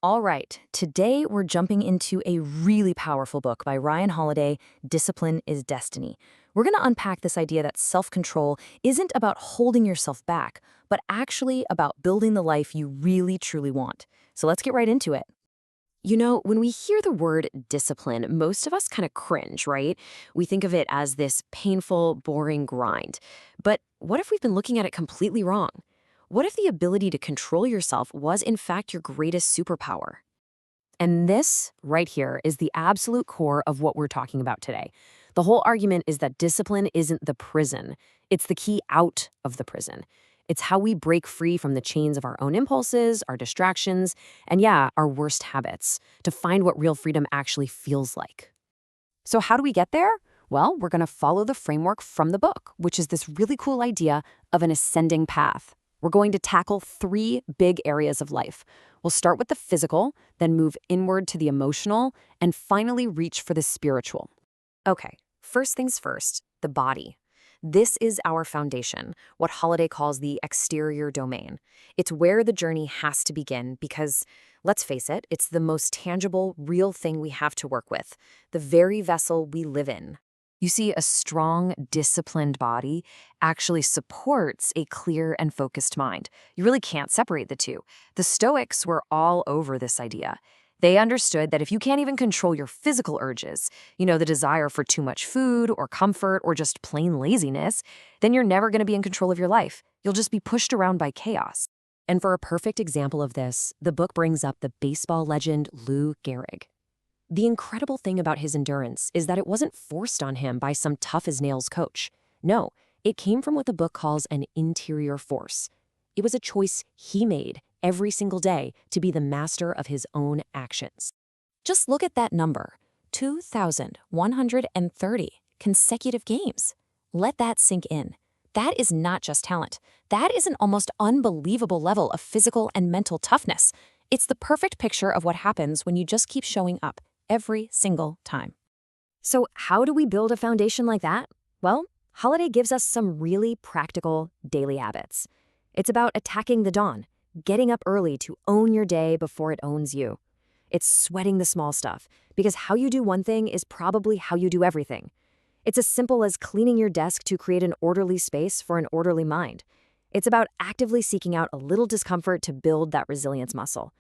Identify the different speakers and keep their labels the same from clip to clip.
Speaker 1: All right, today we're jumping into a really powerful book by Ryan Holiday, Discipline is Destiny. We're going to unpack this idea that self control isn't about holding yourself back, but actually about building the life you really truly want. So let's get right into it. When we hear the word discipline, most of us kind of cringe, right? We think of it as this painful, boring grind. But what if we've been looking at it completely wrong? What if the ability to control yourself was, in fact, your greatest superpower? And this, right here, is the absolute core of what we're talking about today. The whole argument is that discipline isn't the prison, it's the key out of the prison. It's how we break free from the chains of our own impulses, our distractions, and yeah, our worst habits, to find what real freedom actually feels like. So, how do we get there? Well, we're going to follow the framework from the book, which is this really cool idea of an ascending path. We're going to tackle three big areas of life. We'll start with the physical, then move inward to the emotional, and finally reach for the spiritual. Okay, first things first, the body. This is our foundation, what Holiday calls the exterior domain. It's where the journey has to begin because, let's face it, it's the most tangible, real thing we have to work with, the very vessel we live in. You see, a strong, disciplined body actually supports a clear and focused mind. You really can't separate the two. The Stoics were all over this idea. They understood that if you can't even control your physical urges, the desire for too much food or comfort or just plain laziness, then you're never going to be in control of your life. You'll just be pushed around by chaos. And for a perfect example of this, the book brings up the baseball legend Lou Gehrig. The incredible thing about his endurance is that it wasn't forced on him by some tough-as-nails coach. No, it came from what the book calls an interior force. It was a choice he made every single day to be the master of his own actions. Just look at that number, 2,130 consecutive games. Let that sink in. That is not just talent. That is an almost unbelievable level of physical and mental toughness. It's the perfect picture of what happens when you just keep showing up every single time. So how do we build a foundation like that? Well, Holiday gives us some really practical daily habits. It's about attacking the dawn, getting up early to own your day before it owns you. It's sweating the small stuff, because how you do one thing is probably how you do everything. It's as simple as cleaning your desk to create an orderly space for an orderly mind. It's about actively seeking out a little discomfort to build that resilience muscle.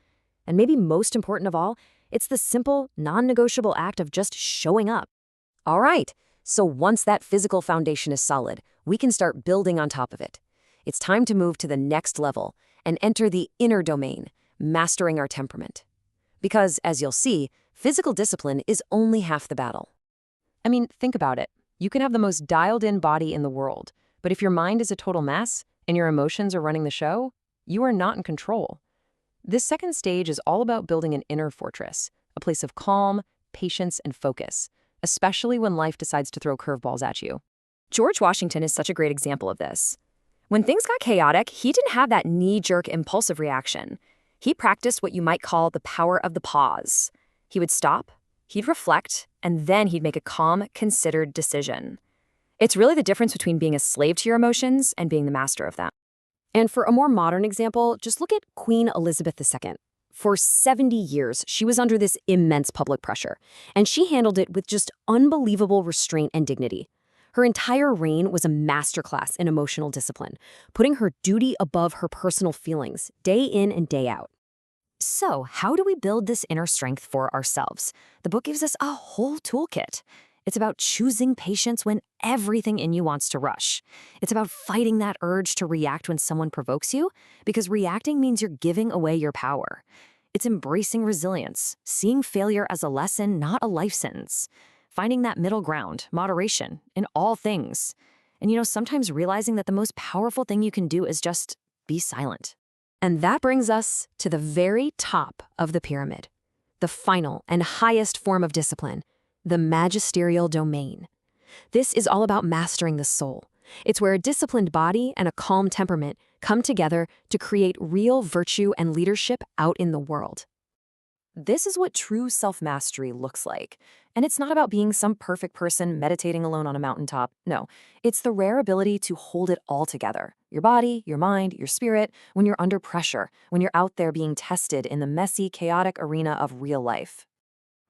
Speaker 1: And maybe most important of all, it's the simple, non-negotiable act of just showing up. All right, so once that physical foundation is solid, we can start building on top of it. It's time to move to the next level and enter the inner domain, mastering our temperament. Because, as you'll see, physical discipline is only half the battle. I mean, think about it. You can have the most dialed-in body in the world, but if your mind is a total mess and your emotions are running the show, you are not in control. This second stage is all about building an inner fortress, a place of calm, patience, and focus, especially when life decides to throw curveballs at you. George Washington is such a great example of this. When things got chaotic, he didn't have that knee-jerk impulsive reaction. He practiced what you might call the power of the pause. He would stop, he'd reflect, and then he'd make a calm, considered decision. It's really the difference between being a slave to your emotions and being the master of them. And for a more modern example, just look at Queen Elizabeth II. For 70 years, she was under this immense public pressure, and she handled it with just unbelievable restraint and dignity. Her entire reign was a masterclass in emotional discipline, putting her duty above her personal feelings, day in and day out. So, how do we build this inner strength for ourselves? The book gives us a whole toolkit. It's about choosing patience when everything in you wants to rush. It's about fighting that urge to react when someone provokes you, because reacting means you're giving away your power. It's embracing resilience, seeing failure as a lesson, not a life sentence. Finding that middle ground, moderation, in all things. And sometimes realizing that the most powerful thing you can do is just be silent. And that brings us to the very top of the pyramid, the final and highest form of discipline, the magisterial domain. This is all about mastering the soul. It's where a disciplined body and a calm temperament come together to create real virtue and leadership out in the world. This is what true self-mastery looks like. And it's not about being some perfect person meditating alone on a mountaintop. No, it's the rare ability to hold it all together. Your body, your mind, your spirit, when you're under pressure, when you're out there being tested in the messy, chaotic arena of real life.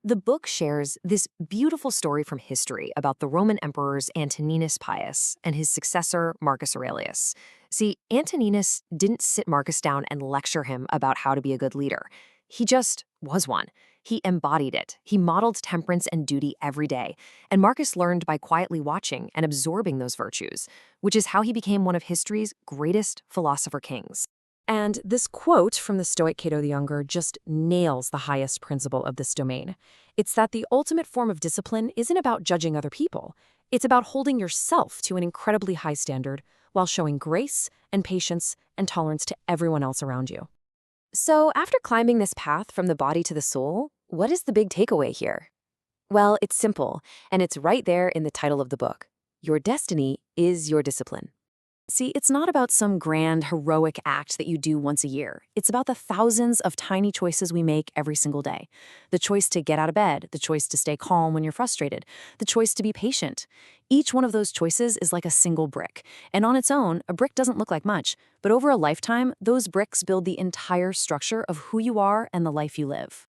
Speaker 1: The book shares this beautiful story from history about the Roman emperors Antoninus Pius and his successor, Marcus Aurelius. See, Antoninus didn't sit Marcus down and lecture him about how to be a good leader. He just was one. He embodied it. He modeled temperance and duty every day. And Marcus learned by quietly watching and absorbing those virtues, which is how he became one of history's greatest philosopher kings. And this quote from the Stoic Cato the Younger just nails the highest principle of this domain. It's that the ultimate form of discipline isn't about judging other people. It's about holding yourself to an incredibly high standard while showing grace and patience and tolerance to everyone else around you. So, after climbing this path from the body to the soul, what is the big takeaway here? Well, it's simple, and it's right there in the title of the book. Your destiny is your discipline. See, it's not about some grand, heroic act that you do once a year. It's about the thousands of tiny choices we make every single day. The choice to get out of bed, the choice to stay calm when you're frustrated, the choice to be patient. Each one of those choices is like a single brick. And on its own, a brick doesn't look like much. But over a lifetime, those bricks build the entire structure of who you are and the life you live.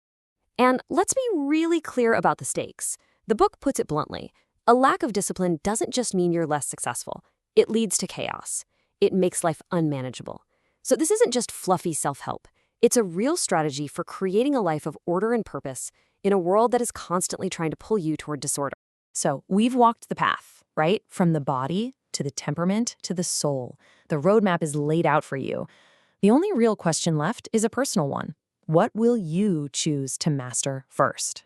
Speaker 1: And let's be really clear about the stakes. The book puts it bluntly. A lack of discipline doesn't just mean you're less successful. It leads to chaos. It makes life unmanageable. So this isn't just fluffy self-help. It's a real strategy for creating a life of order and purpose in a world that is constantly trying to pull you toward disorder. So we've walked the path, right? From the body to the temperament to the soul. The roadmap is laid out for you. The only real question left is a personal one. What will you choose to master first?